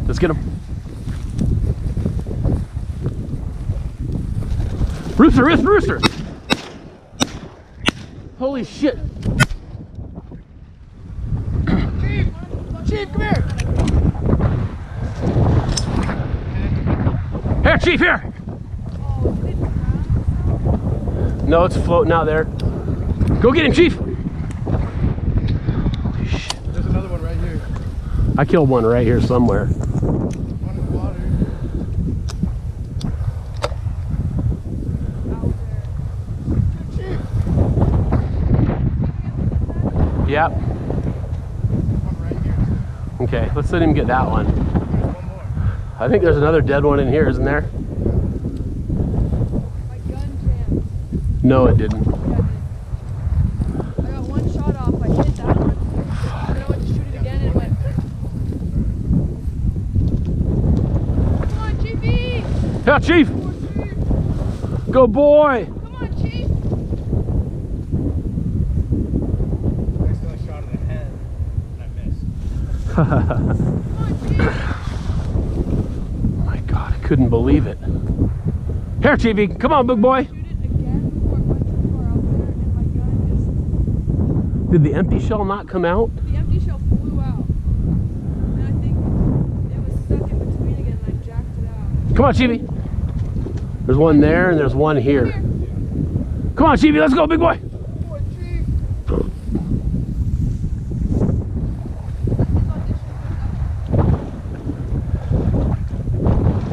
Let's get him. Rooster, rooster, rooster. Holy shit. Chief! Chief, come here! Here, Chief, here! No, it's floating out there. Go get him, Chief! There's another one right here. I killed one right here somewhere. One in the water. Yep. One right here. Okay, let's let him get that one. There's one more. I think there's another dead one in here, isn't there? My gun jammed. No, it didn't. Yeah, I got one shot off. I hit that one. Then I went to shoot it again and it went. Come on, Chiefy! Yeah, Chief! Go boy! Come on, Chief! I got a shot in the head and I missed. Come on, Chief! My God, I couldn't believe it. Here, Chiefy, come on, big boy. Shoot it again before it went too far out there and my gun just. Did the empty shell not come out? The empty shell flew out. And I think it was stuck in between again and I jacked it out. Come on, Chiefy. There's one there and there's one here. Come on, Chiefy, let's go, big boy. Boy, Chief!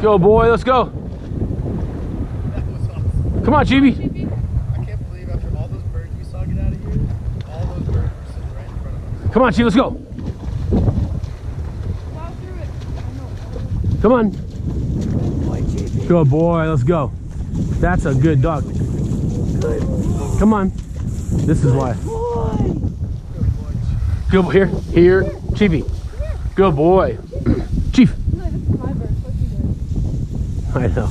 Go, boy, let's go. That was awesome. Come on, Chiefy. Chiefy, I can't believe after all those birds we saw get out of here, all those birds were sitting right in front of us. Come on, Chief, let's go. plow through it. I know. Come on. Boy, Chiefy. Good boy, let's go. That's a good dog. Come on. This is why. Boy! Good boy. Here, here, Chiefy. Good boy. Chief. No, this is my bird. Fuck you guys. I know.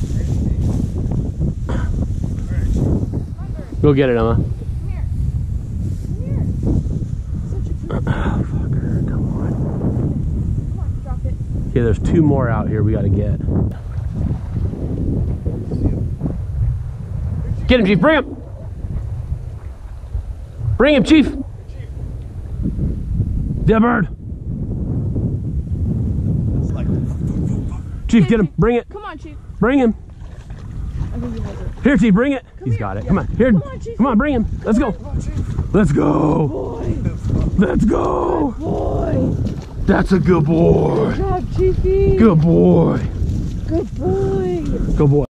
My bird. Go get it, Emma. Come here. Come here. Such a good. Fucker, come on. Come on, drop it. Okay, there's two more out here we gotta get. Get him, Chief, bring him! Bring him, Chief! Dead bird! That's like Chief, get him, bring it! Come on, Chief. Bring him! I think he has it. Here, Chief, bring it! He's here. got it, come on, here! Come on, Chief. Come on, bring him! Let's go! Let's go! Boy. Let's go! Boy. That's a good boy! Good job, Chiefy. Good boy! Good boy. Good boy!